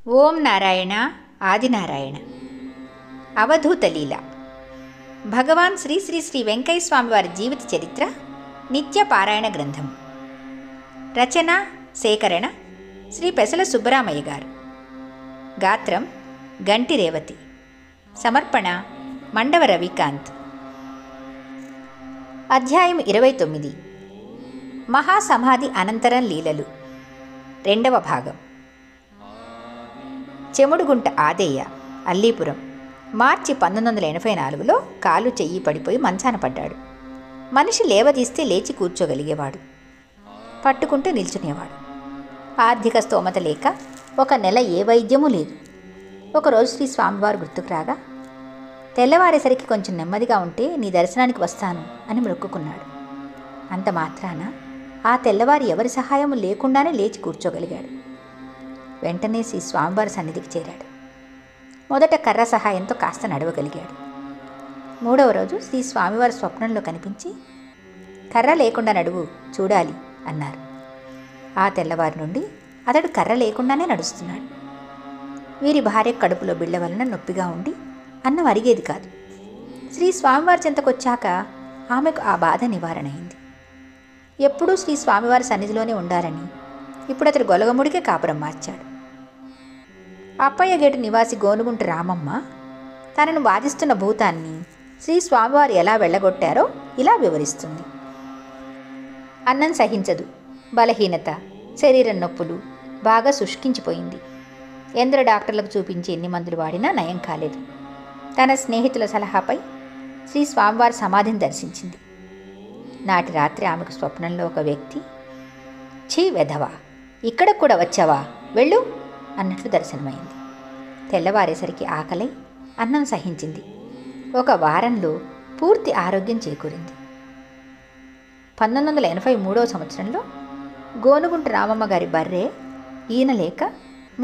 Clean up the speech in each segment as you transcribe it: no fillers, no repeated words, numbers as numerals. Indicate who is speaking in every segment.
Speaker 1: ఓం నారాయణ ఆదినారాయణ. అవధూత లీల. భగవాన్ శ్రీ శ్రీ శ్రీ వెంకయ్య స్వామివారి జీవిత చరిత్ర నిత్య పారాయణ గ్రంథం. రచన సేకరణ శ్రీ పెసల సుబ్బరామయ్య గారు. గాత్రం గంటి రేవతి. సమర్పణ మండవ రవికాంత్. అధ్యాయం 29. మహాసమాధి అనంతరం లీలలు. 2వ భాగం. చెముడుగుంట ఆదయ్య, అల్లీపురం, మార్చి 1984లో కాలు చెయ్యి పడిపోయి మంచాన పడ్డాడు. మనిషి లేవదీస్తే లేచి కూర్చోగలిగేవాడు, పట్టుకుంటే నిల్చునేవాడు. ఆర్థిక స్తోమత లేక 1 నెల ఏ వైద్యమూ లేదు. ఒకరోజు శ్రీ స్వామివారు గుర్తుకు రాగా, తెల్లవారేసరికి కొంచెం నెమ్మదిగా ఉంటే నీ దర్శనానికి వస్తాను అని మొక్కుకున్నాడు. అంత మాత్రాన ఆ తెల్లవారి ఎవరి సహాయం లేకుండానే లేచి కూర్చోగలిగాడు. వెంటనే శ్రీ స్వామివారి సన్నిధికి చేరాడు. మొదట కర్ర సహాయంతో కాస్త నడవగలిగాడు. 3వ రోజు శ్రీ స్వామివారి స్వప్నంలో కనిపించి, కర్ర లేకుండా నడువు, చూడాలి అన్నారు. ఆ తెల్లవారి నుండి అతడు కర్ర లేకుండానే నడుస్తున్నాడు. వీరి భార్య కడుపులో బిళ్ళ వలన నొప్పిగా ఉండి అన్నం అరిగేది కాదు. శ్రీ స్వామివారి చెంతకొచ్చాక ఆమెకు ఆ బాధ నివారణ అయింది. ఎప్పుడూ శ్రీ స్వామివారి సన్నిధిలోనే ఉండాలని ఇప్పుడు అతడు గొలగముడికే కాపురం మార్చాడు. అప్పయ్య గేటు నివాసి గోనుగుంట రామమ్మ తనను బాధిస్తున్న భూతాన్ని శ్రీ స్వామివారు ఎలా వెళ్ళగొట్టారో ఇలా వివరిస్తుంది. అన్నం సహించదు, బలహీనత, శరీరం నొప్పులు, బాగా శుష్కించిపోయింది. ఎందరో డాక్టర్లకు చూపించి ఎన్ని మందులు వాడినా నయం కాలేదు. తన స్నేహితుల సలహాపై శ్రీ స్వామివారి సమాధిని దర్శించింది. నాటి రాత్రి ఆమెకు స్వప్నంలో ఒక వ్యక్తి, ఛీ వెధవా, ఇక్కడకు కూడా వచ్చావా, వెళ్ళు అన్నట్లు దర్శనమైంది. తెల్లవారేసరికి ఆకలై అన్నం సహించింది. 1 వారంలో పూర్తి ఆరోగ్యం చేకూరింది. 1983వ సంవత్సరంలో గోనుగుంట రామమ్మ గారి బర్రె ఈనలేక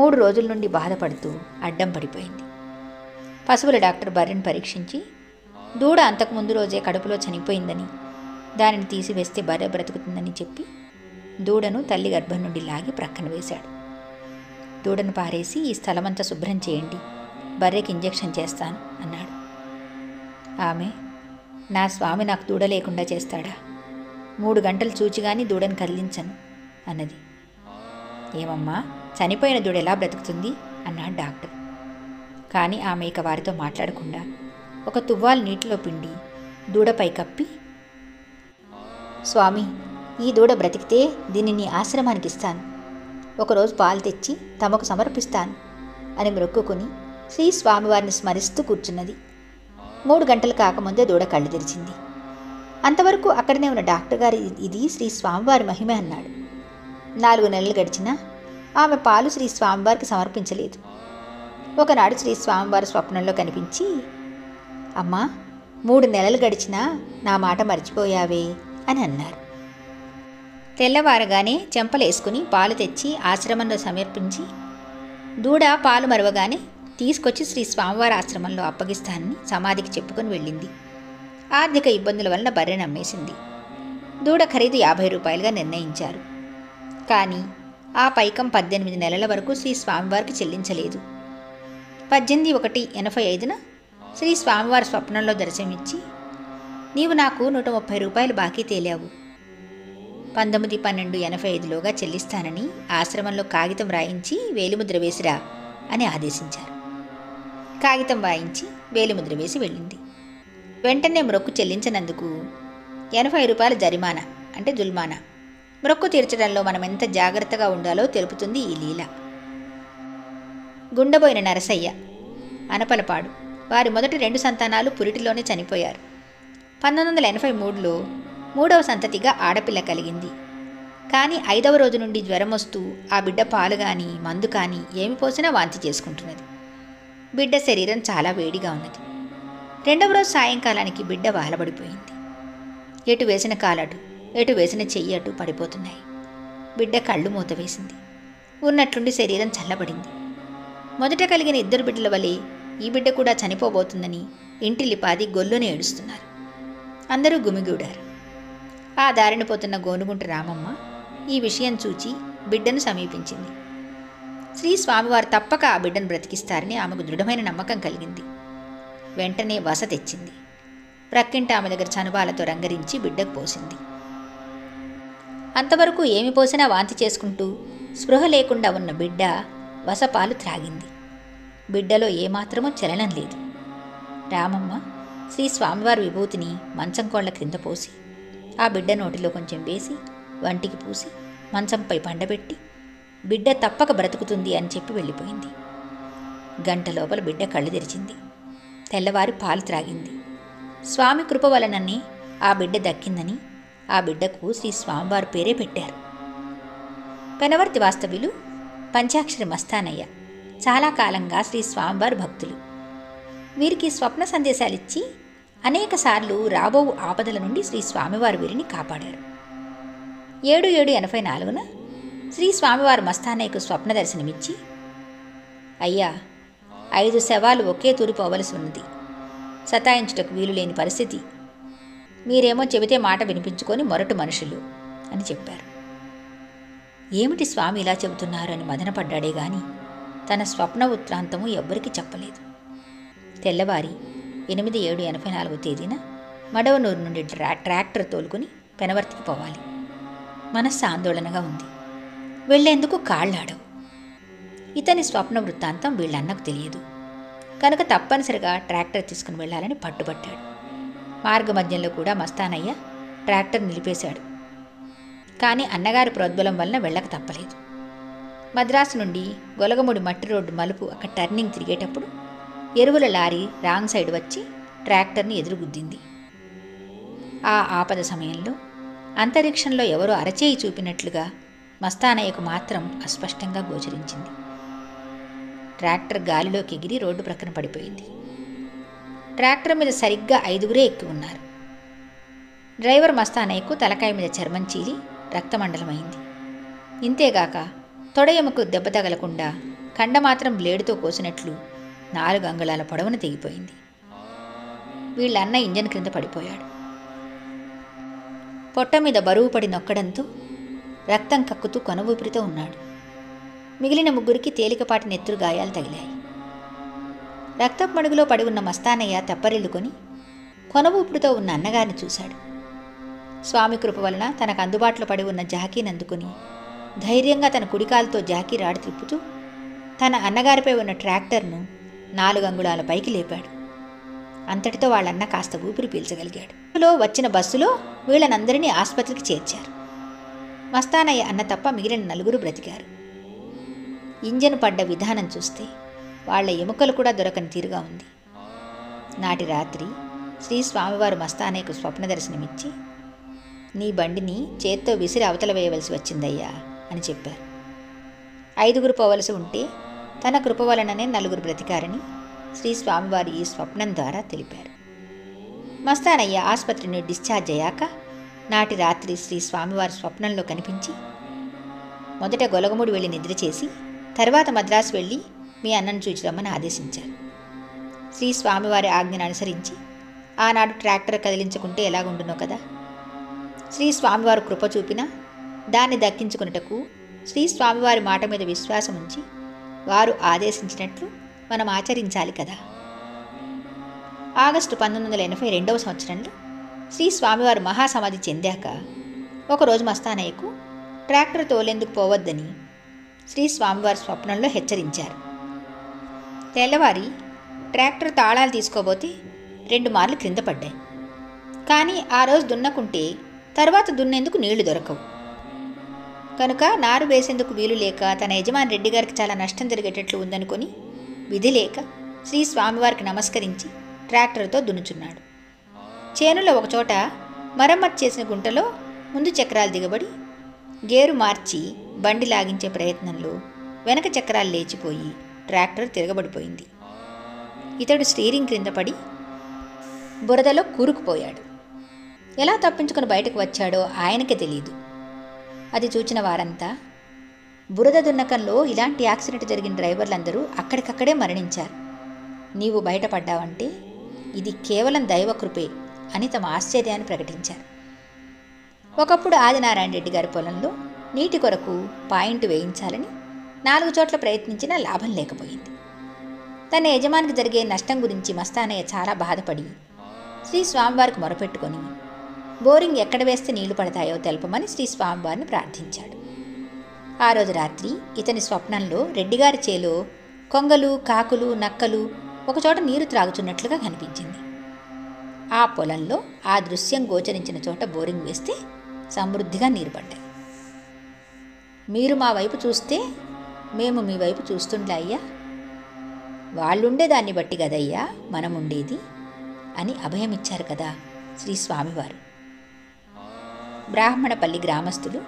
Speaker 1: 3 రోజుల నుండి బాధపడుతూ అడ్డం పడిపోయింది. పశువుల డాక్టర్ బర్రెను పరీక్షించి, దూడ అంతకుముందు రోజే కడుపులో చనిపోయిందని, దానిని తీసివేస్తే బర్రె బ్రతుకుతుందని చెప్పి దూడను తల్లి గర్భం నుండి లాగి ప్రక్కన వేశాడు. దూడను పారేసి ఈ స్థలమంతా శుభ్రం చేయండి, బర్రెకి ఇంజెక్షన్ చేస్తాను అన్నాడు. ఆమె, నా స్వామి నాకు దూడ లేకుండా చేస్తాడా, 3 గంటలు చూచిగాని దూడను కదిలించను అన్నది. ఏమమ్మా, చనిపోయిన దూడ ఎలా బ్రతుకుతుంది అన్నాడు డాక్టర్. కానీ ఆమె ఇక వారితో మాట్లాడకుండా 1 తువ్వాలు నీటిలో పిండి దూడపై కప్పి, స్వామి, ఈ దూడ బ్రతికితే దీన్ని నీ ఆశ్రమానికి ఇస్తాను, ఒకరోజు పాలు తెచ్చి తమకు సమర్పిస్తాను అని మొక్కుకుని శ్రీ స్వామివారిని స్మరిస్తూ కూర్చున్నది. 3 గంటలు కాకముందే దూడ కళ్ళు తెరిచింది. అంతవరకు అక్కడనే ఉన్న డాక్టర్ గారు ఇది శ్రీ స్వామివారి మహిమే అన్నాడు. 4 నెలలు గడిచినా ఆమె పాలు శ్రీ స్వామివారికి సమర్పించలేదు. ఒకనాడు శ్రీ స్వామివారి స్వప్నంలో కనిపించి, అమ్మా, 3 నెలలు గడిచినా నా మాట మర్చిపోయావే అని అన్నారు. తెల్లవారగానే చెంపలేసుకుని పాలు తెచ్చి ఆశ్రమంలో సమర్పించి, దూడ పాలు మరవగానే తీసుకొచ్చి శ్రీ స్వామివారి ఆశ్రమంలో అప్పగిస్తానని సమాధికి చెప్పుకొని వెళ్ళింది. ఆర్థిక ఇబ్బందుల వలన బర్రెను అమ్మేసింది. దూడ ఖరీదు 50 రూపాయలుగా నిర్ణయించారు. కానీ ఆ పైకం 18 నెలల వరకు శ్రీ స్వామివారికి చెల్లించలేదు. 18/1/85న శ్రీ స్వామివారి స్వప్నంలో దర్శనమిచ్చి, నీవు నాకు 130 రూపాయలు బాకీ తేలావు, 19/12/85లోగా చెల్లిస్తానని ఆశ్రమంలో కాగితం రాయించి వేలిముద్ర వేసిరా అని ఆదేశించారు. కాగితం వాయించి వేలిముద్ర వేసి వెళ్ళింది. వెంటనే మొక్కు చెల్లించినందుకు 80 రూపాయల జరిమానా అంటే జుల్మానా. మొక్కు తీర్చడంలో మనం ఎంత జాగ్రత్తగా ఉండాలో తెలుపుతుంది ఈ లీల. గుండబోయిన నరసయ్య, అనపలపాడు, వారి మొదటి 2 సంతానాలు పురిటిలోనే చనిపోయారు. 1983లో 3వ సంతతిగా ఆడపిల్ల కలిగింది. కానీ 5వ రోజు నుండి జ్వరం వస్తూ ఆ బిడ్డ పాలు కానీ మందు కానీ ఏమి పోసినా వాంతి చేసుకుంటున్నది. బిడ్డ శరీరం చాలా వేడిగా ఉన్నది. 2వ రోజు సాయంకాలానికి బిడ్డ వాలబడిపోయింది. ఎటు వేసిన కాలటు, ఎటు వేసిన చెయ్యి అటు పడిపోతున్నాయి. బిడ్డ కళ్ళు మూత వేసింది. ఉన్నట్లుండి శరీరం చల్లబడింది. మొదట కలిగిన 2 బిడ్డల వలె ఈ బిడ్డ కూడా చనిపోబోతుందని ఇంటిల్లిపాది గొల్లుని ఏడుస్తున్నారు. అందరూ గుమిగూడారు. ఆ దారిన పోతున్న గోనుగుంట రామమ్మ ఈ విషయం చూచి బిడ్డను సమీపించింది. శ్రీ స్వామివారు తప్పక ఆ బిడ్డను బ్రతికిస్తారని ఆమెకు దృఢమైన నమ్మకం కలిగింది. వెంటనే వస తెచ్చింది. ప్రక్కింటి ఆమె దగ్గర చనుబాలతో రంగరించి బిడ్డకు పోసింది. అంతవరకు ఏమి పోసినా వాంతి చేసుకుంటూ స్పృహ లేకుండా ఉన్న బిడ్డ వసపాలు త్రాగింది. బిడ్డలో ఏమాత్రమూ చలనం లేదు. రామమ్మ శ్రీ స్వామివారి విభూతిని మంచం కోళ్ల క్రింద పోసి ఆ బిడ్డ నోటిలో కొంచెం వేసి వంటికి పూసి మంచంపై పండబెట్టి బిడ్డ తప్పక బ్రతుకుతుంది అని చెప్పి వెళ్ళిపోయింది. గంట లోపల బిడ్డ కళ్ళు తెరిచింది. తెల్లవారి పాలు త్రాగింది. స్వామి కృప వలనని ఆ బిడ్డ దక్కిందని ఆ బిడ్డకు శ్రీ స్వామివారి పేరే పెట్టారు. పెనవర్తి వాస్తవ్యులు పంచాక్షరి మస్తానయ్య చాలా కాలంగా శ్రీ స్వామివారి భక్తులు. వీరికి స్వప్న సందేశాలిచ్చి అనేకసార్లు రాబో ఆపదల నుండి శ్రీ స్వామివారి వీరిని కాపాడారు. 7/7/84 శ్రీ స్వామివారి మస్తానయ్యకు స్వప్న దర్శనమిచ్చి, అయ్యా 5 శవాలు ఒకే తూరి పోవలసి ఉన్నది, సతాయించుటకు వీలు లేని పరిస్థితి, మీరేమో చెబితే మాట వినిపించుకొని మొరటు మనుషులు అని చెప్పారు. ఏమిటి స్వామి ఇలా చెబుతున్నారు అని మదనపడ్డాడే గాని తన స్వప్న వృత్తాంతము ఎవ్వరికీ చెప్పలేదు. తెల్లవారి 8/7/84 మడవనూరు నుండి ట్రాక్టర్ తోలుకుని పెనవర్తికి పోవాలి. మనస్సు ఆందోళనగా ఉంది. వెళ్లేందుకు కాళ్లాడవు. ఇతని స్వప్న వృత్తాంతం వీళ్ళన్నకు తెలియదు కనుక తప్పనిసరిగా ట్రాక్టర్ తీసుకుని వెళ్లాలని పట్టుబట్టాడు. మార్గమధ్యంలో కూడా మస్తానయ్య ట్రాక్టర్ నిలిపేశాడు. కానీ అన్నగారి ప్రోద్బలం వలన వెళ్ళక తప్పలేదు. మద్రాసు నుండి గొలగముడి మట్టి రోడ్డు మలుపు అక్కడ టర్నింగ్ తిరిగేటప్పుడు ఎరువుల లారీ రాంగ్ సైడ్ వచ్చి ట్రాక్టర్ని ఎదురుగుద్దింది. ఆ ఆపద సమయంలో అంతరిక్షంలో ఎవరో అరచేయి చూపినట్లుగా మస్తానయ్యకు మాత్రం అస్పష్టంగా గోచరించింది. ట్రాక్టర్ గాలిలోకి ఎగిరి రోడ్డు ప్రక్కన పడిపోయింది. ట్రాక్టర్ మీద సరిగ్గా 5గురే ఎక్కి ఉన్నారు. డ్రైవర్ మస్తానయ్యకు తలకాయ మీద చర్మం చీలి రక్తమండలమైంది. ఇంతేగాక తొడ ఎముకు దెబ్బ తగలకుండా కండ మాత్రం బ్లేడుతో కోసినట్లు 4 అంగుళాల పొడవున తెగిపోయింది. వీళ్ళన్న ఇంజన్ క్రింద పడిపోయాడు. పొట్ట మీద బరువు పడి నొక్కడంతో రక్తం కక్కుతూ కొనవూపిరితో ఉన్నాడు. మిగిలిన 3గురికి తేలికపాటి నెత్తురు గాయాలు తగిలాయి. రక్తపు మడుగులో పడి ఉన్న మస్తానయ్య తెప్పరిల్లుకొని కొనవూపిరితో ఉన్న అన్నగారిని చూశాడు. స్వామి కృప వలన తనకు అందుబాటులో పడి ఉన్న జాకీని అందుకుని ధైర్యంగా తన కుడికాలతో జాకీ రాడి తిప్పుతూ తన అన్నగారిపై ఉన్న ట్రాక్టర్ను 4 అంగుళాల పైకి లేపాడు. అంతటితో వాళ్ళన్న కాస్త ఊపిరి పీల్చగలిగాడు. వచ్చిన బస్సులో వీళ్ళనందరినీ ఆసుపత్రికి చేర్చారు. మస్తానయ్య అన్న తప్ప మిగిలిన 4గురు బ్రతికారు. ఇంజన్ పడ్డ విధానం చూస్తే వాళ్ల ఎముకలు కూడా దొరకని తీరుగా ఉంది. నాటి రాత్రి శ్రీ స్వామివారు మస్తానయ్యకు స్వప్న దర్శనమిచ్చి, నీ బండిని చేత్తో విసిరి అవతల వేయవలసి వచ్చిందయ్యా అని చెప్పారు. 5గురు పోవలసి ఉంటే తన కృప వలననే 4గురు బ్రతికారని శ్రీ స్వామివారి ఈ స్వప్నం ద్వారా తెలిపారు. మస్తానయ్య ఆసుపత్రిని డిశ్చార్జ్ అయ్యాక నాటి రాత్రి శ్రీ స్వామివారి స్వప్నంలో కనిపించి, మొదట గొలగముడి వెళ్ళి నిద్ర చేసి తర్వాత మద్రాసు వెళ్ళి మీ అన్నను చూచిరమ్మని ఆదేశించారు. శ్రీ స్వామివారి ఆజ్ఞను అనుసరించి ఆనాడు ట్రాక్టర్ కదిలించుకుంటే ఎలాగుండునో కదా. శ్రీ స్వామివారు కృప చూపినా దాన్ని దక్కించుకున్నటకు శ్రీ స్వామివారి మాట మీద విశ్వాసం ఉంచి వారు ఆదేశించినట్లు మనం ఆచరించాలి కదా. ఆగస్టు 1982 సంవత్సరంలో శ్రీ స్వామివారు మహాసమాధి చెందాక ఒకరోజు మస్తానయ్యకు ట్రాక్టర్ తోలేందుకు పోవద్దని శ్రీ స్వామివారి స్వప్నంలో హెచ్చరించారు. తెల్లవారి ట్రాక్టర్ తాళాలు తీసుకోబోతే 2 మార్లు క్రింద పడ్డాయి. కానీ ఆ రోజు దున్నకుంటే తర్వాత దున్నేందుకు నీళ్లు దొరకవు కనుక నారు వేసేందుకు వీలు లేక తన యజమాని రెడ్డి గారికి చాలా నష్టం జరిగేటట్లు ఉందనుకొని విధి లేక శ్రీ స్వామివారికి నమస్కరించి ట్రాక్టర్తో దున్నుచున్నాడు. చేనులో ఒకచోట మరమ్మతు చేసిన గుంటలో ముందు చక్రాలు దిగబడి గేరు మార్చి బండి లాగించే ప్రయత్నంలో వెనక చక్రాలు లేచిపోయి ట్రాక్టర్ తిరగబడిపోయింది. ఇతడు స్టీరింగ్ క్రింద పడి బురదలో కూరుకుపోయాడు. ఎలా తప్పించుకుని బయటకు వచ్చాడో ఆయనకే తెలియదు. అది చూచిన వారంతా, బురద దున్నకంలో ఇలాంటి యాక్సిడెంట్ జరిగిన డ్రైవర్లందరూ అక్కడికక్కడే మరణించారు, నీవు బయటపడ్డావంటే ఇది కేవలం దైవకృపే అని తమ ఆశ్చర్యాన్ని ప్రకటించారు. ఒకప్పుడు ఆదినారాయణ రెడ్డి గారి పొలంలో నీటి కొరకు పాయింట్ వేయించాలని 4 చోట్ల ప్రయత్నించినా లాభం లేకపోయింది. తన యజమానికి జరిగే నష్టం గురించి మస్తానయ్య చాలా బాధపడి శ్రీ స్వామివారికి మొరపెట్టుకొని బోరింగ్ ఎక్కడ వేస్తే నీళ్లు పడతాయో తెలపమని శ్రీ స్వామివారిని ప్రార్థించాడు. ఆ రోజు రాత్రి ఇతని స్వప్నంలో రెడ్డిగారి చేలో కొంగలు, కాకులు, నక్కలు ఒకచోట నీరు త్రాగుతున్నట్లుగా కనిపించింది. ఆ పొలంలో ఆ దృశ్యం గోచరించిన చోట బోరింగ్ వేస్తే సమృద్ధిగా నీరు పడ్డాయి. మీరు మా వైపు చూస్తే మేము మీ వైపు చూస్తుండే అయ్యా, వాళ్ళుండే దాన్ని బట్టి కదయ్యా మనం ఉండేది అని అభయమిచ్చారు కదా శ్రీ స్వామివారు. బ్రాహ్మణపల్లి గ్రామస్తులు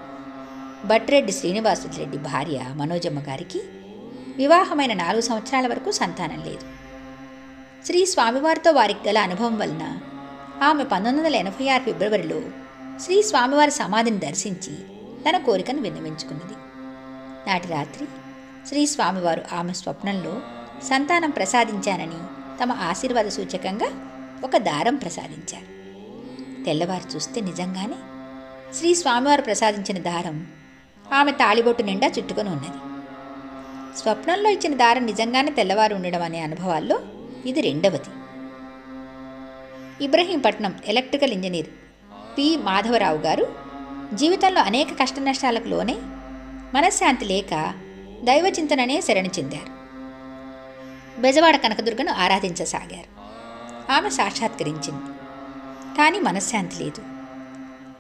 Speaker 1: భట్రెడ్డి శ్రీనివాసులరెడ్డి భార్య మనోజమ్మ గారికి వివాహమైన 4 సంవత్సరాల వరకు సంతానం లేదు. శ్రీ స్వామివారితో వారికి గల అనుభవం వలన ఆమె 1986 ఫిబ్రవరిలో శ్రీ స్వామివారి సమాధిని దర్శించి తన కోరికను విన్నవించుకున్నది. నాటి రాత్రి శ్రీ స్వామివారు ఆమె స్వప్నంలో సంతానం ప్రసాదించానని తమ ఆశీర్వాద సూచకంగా ఒక దారం ప్రసాదించారు. తెల్లవారు చూస్తే నిజంగానే శ్రీ స్వామివారు ప్రసాదించిన దారం ఆమె తాళిబొట్టు నిండా చుట్టుకొని ఉన్నది. స్వప్నంలో ఇచ్చిన దారం నిజంగానే తెల్లవారు ఉండడం అనే అనుభవాల్లో ఇది రెండవది. Ibrahimpatnam electrical engineer P Madhavarao గారు జీవితంలో అనేక కష్టనష్టాలకు లోనై మనశ్శాంతి లేక దైవచింతననే శరణి చెందారు. బెజవాడ కనకదుర్గను ఆరాధించసాగారు. ఆమె సాక్షాత్కరించింది, కానీ మనశ్శాంతి లేదు.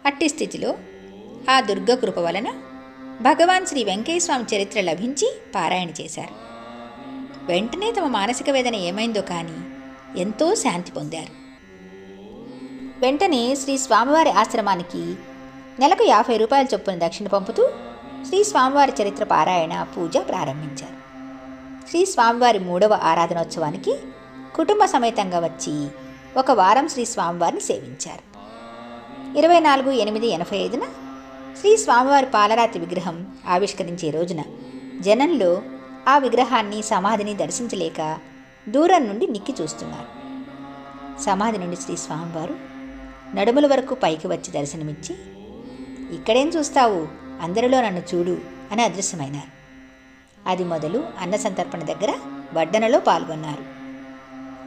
Speaker 1: అట్టి స్థితిలో ఆ దుర్గ కృప వలన భగవాన్ శ్రీ వెంకయ్య స్వామి చరిత్ర లభించి పారాయణ చేశారు. వెంటనే తమ మానసిక వేదన ఏమైందో కానీ ఎంతో శాంతి పొందారు. వెంటనే శ్రీ స్వామివారి ఆశ్రమానికి నెలకు 50 రూపాయల చొప్పున దక్షిణ పంపుతూ శ్రీ స్వామివారి చరిత్ర పారాయణ పూజ ప్రారంభించారు. శ్రీ స్వామివారి 3వ ఆరాధనోత్సవానికి కుటుంబ సమేతంగా వచ్చి 1 వారం శ్రీ స్వామివారిని సేవించారు. 24/8/85న శ్రీ స్వామివారి పాలరాతి విగ్రహం ఆవిష్కరించే రోజున జనంలో ఆ విగ్రహాన్ని, సమాధిని దర్శించలేక దూరం నుండి నిక్కి చూస్తున్నారు. సమాధి నుండి శ్రీ స్వామివారు నడుముల వరకు పైకి వచ్చి దర్శనమిచ్చి, ఇక్కడేం చూస్తావు, అందరిలో నన్ను చూడు అని అదృశ్యమైనారు. అది మొదలు అన్న సంతర్పణ దగ్గర వడ్డనలో పాల్గొన్నారు.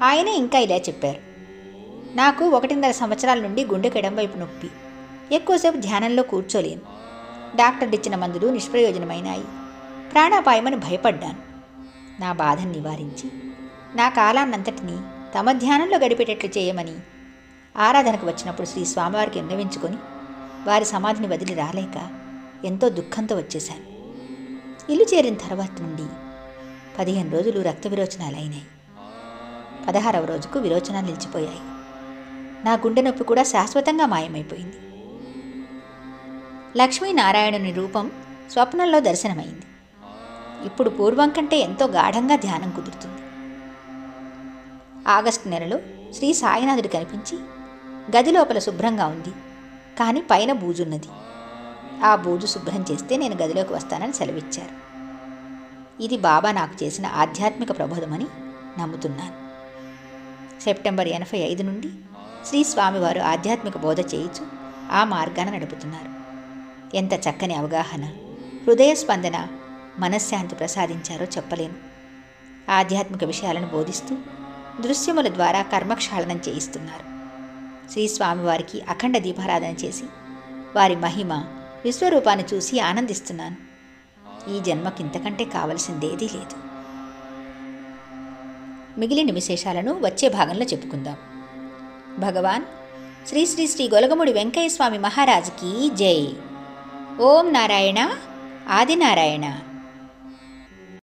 Speaker 1: ఆయన ఇంకా ఇలా చెప్పారు: నాకు 1.5 సంవత్సరాల నుండి గుండెకు ఎడంవైపు నొప్పి, ఎక్కువసేపు ధ్యానంలో కూర్చోలేను. డాక్టర్లు ఇచ్చిన మందులు నిష్ప్రయోజనమైనాయి. ప్రాణాపాయమని భయపడ్డాను. నా బాధను నివారించి నా కాలాన్నంతటినీ తమ ధ్యానంలో గడిపేటట్లు చేయమని ఆరాధనకు వచ్చినప్పుడు శ్రీ స్వామివారికి విన్నవించుకొని వారి సమాధిని వదిలి రాలేక ఎంతో దుఃఖంతో వచ్చేశాను. ఇల్లు చేరిన తర్వాత నుండి 15 రోజులు రక్త విరోచనాలు అయినాయి. 16వ రోజుకు విరోచనాలు నిలిచిపోయాయి. నా గుండె నొప్పి కూడా శాశ్వతంగా మాయమైపోయింది. లక్ష్మీనారాయణుని రూపం స్వప్నంలో దర్శనమైంది. ఇప్పుడు పూర్వం కంటే ఎంతో గాఢంగా ధ్యానం కుదురుతుంది. ఆగస్టు నెలలో శ్రీ సాయినాథుడు కనిపించి, గది లోపల శుభ్రంగా ఉంది, కానీ పైన బూజున్నది. ఆ బూజు శుభ్రం చేస్తే నేను గదిలోకి వస్తానని సెలవిచ్చారు. ఇది బాబా నాకు చేసిన ఆధ్యాత్మిక ప్రబోధమని నమ్ముతున్నాను. సెప్టెంబర్ 85 నుండి శ్రీ స్వామివారు ఆధ్యాత్మిక బోధ చేయించు ఆ మార్గాన నడుపుతున్నారు. ఎంత చక్కని అవగాహన, హృదయ స్పందన, మనశ్శాంతి ప్రసాదించారో చెప్పలేను. ఆధ్యాత్మిక విషయాలను బోధిస్తూ దృశ్యముల ద్వారా కర్మక్షాళనం చేయిస్తున్నారు. శ్రీ స్వామివారికి అఖండ దీపారాధన చేసి వారి మహిమ, విశ్వరూపాన్ని చూసి ఆనందిస్తున్నాను. ఈ జన్మకింతకంటే కావలసిందేదీ లేదు. మిగిలిన విశేషాలను వచ్చే భాగంలో చెప్పుకుందాం. భగవాన్ శ్రీ శ్రీ శ్రీ గొలగముడి వెంకయ్య స్వామి మహారాజుకి జై. ఓం నారాయణ ఆదినారాయణ.